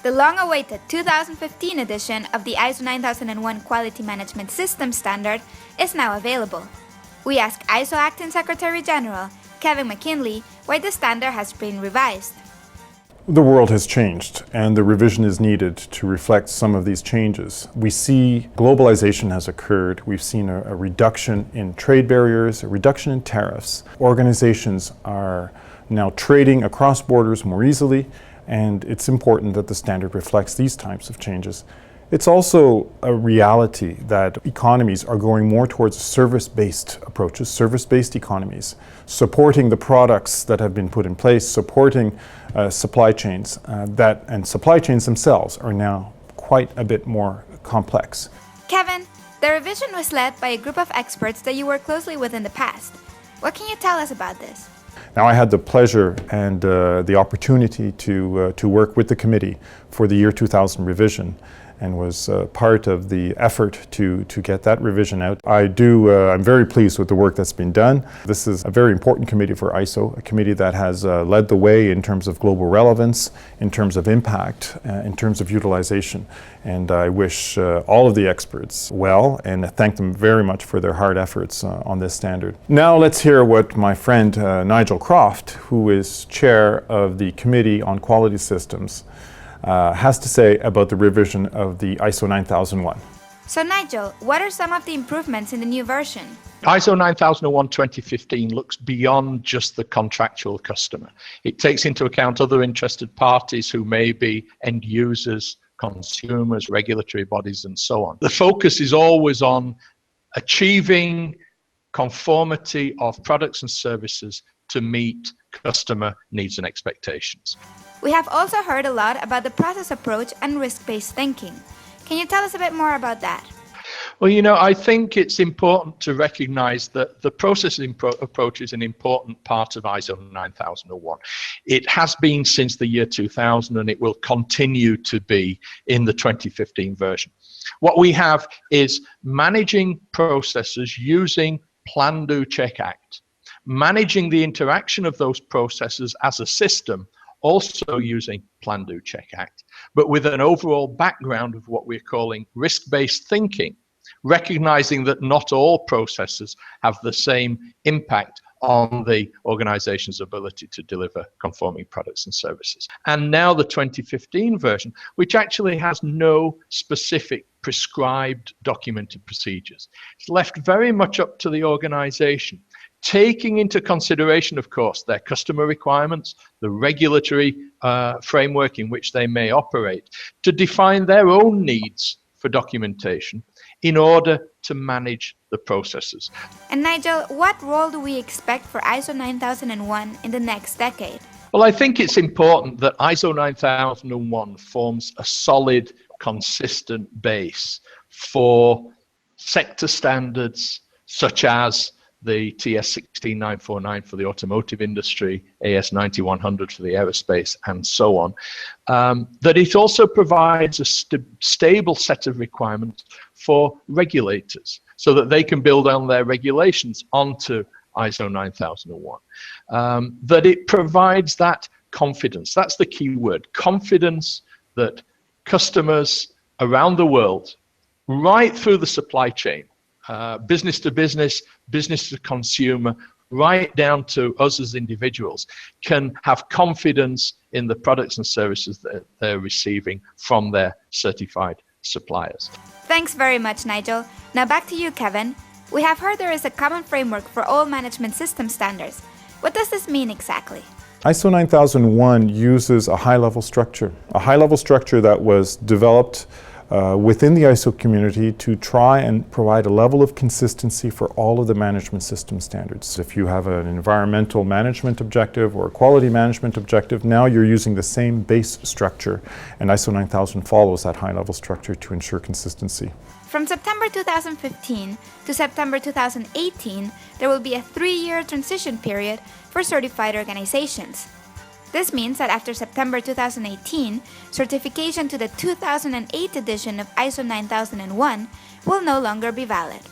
The long-awaited 2015 edition of the ISO 9001 Quality Management System Standard is now available. We asked ISO Acting Secretary General Kevin McKinley why the standard has been revised. The world has changed, and the revision is needed to reflect some of these changes. We see globalization has occurred. We've seen a reduction in trade barriers, a reduction in tariffs. Organizations are now trading across borders more easily, and it's important that the standard reflects these types of changes. It's also a reality that economies are going more towards service-based approaches, service-based economies, supporting the products that have been put in place, supporting supply chains, and supply chains themselves are now quite a bit more complex. Kevin, the revision was led by a group of experts that you worked closely with in the past. What can you tell us about this? Now, I had the pleasure and the opportunity to work with the committee for the year 2000 revision, and was part of the effort to get that revision out. I'm very pleased with the work that's been done. This is a very important committee for ISO, a committee that has led the way in terms of global relevance, in terms of impact, in terms of utilization. And I wish all of the experts well, and thank them very much for their hard efforts on this standard. Now let's hear what my friend Nigel Croft, who is chair of the Committee on Quality Systems, has to say about the revision of the ISO 9001. So Nigel, what are some of the improvements in the new version? ISO 9001:2015 looks beyond just the contractual customer. It takes into account other interested parties who may be end users, consumers, regulatory bodies, and so on. The focus is always on achieving conformity of products and services to meet customer needs and expectations. We have also heard a lot about the process approach and risk-based thinking. Can you tell us a bit more about that? Well, I think it's important to recognize that the process approach is an important part of ISO 9001. It has been since the year 2000, and it will continue to be in the 2015 version. What we have is managing processes using Plan, Do, Check, Act, managing the interaction of those processes as a system, also using Plan, Do, Check, Act, but with an overall background of what we're calling risk-based thinking, recognizing that not all processes have the same impact on the organization's ability to deliver conforming products and services. And now the 2015 version, which actually has no specific prescribed documented procedures. It's left very much up to the organization, taking into consideration, of course, their customer requirements, the regulatory framework in which they may operate, to define their own needs for documentation in order to manage the processes. And Nigel, what role do we expect for ISO 9001 in the next decade? Well, I think it's important that ISO 9001 forms a solid, consistent base for sector standards such as the TS 16949 for the automotive industry, AS 9100 for the aerospace, and so on. That it also provides a stable set of requirements for regulators so that they can build on their regulations onto ISO 9001. That it provides that confidence. That's the key word, confidence that customers around the world, right through the supply chain, business to business, business to consumer, right down to us as individuals, can have confidence in the products and services that they're receiving from their certified suppliers. Thanks very much, Nigel. Now back to you, Kevin. We have heard there is a common framework for all management system standards. What does this mean exactly? ISO 9001 uses a high-level structure that was developed within the ISO community to try and provide a level of consistency for all of the management system standards. If you have an environmental management objective or a quality management objective, now you're using the same base structure, and ISO 9000 follows that high-level structure to ensure consistency. From September 2015 to September 2018, there will be a 3-year transition period for certified organizations. This means that after September 2018, certification to the 2008 edition of ISO 9001 will no longer be valid.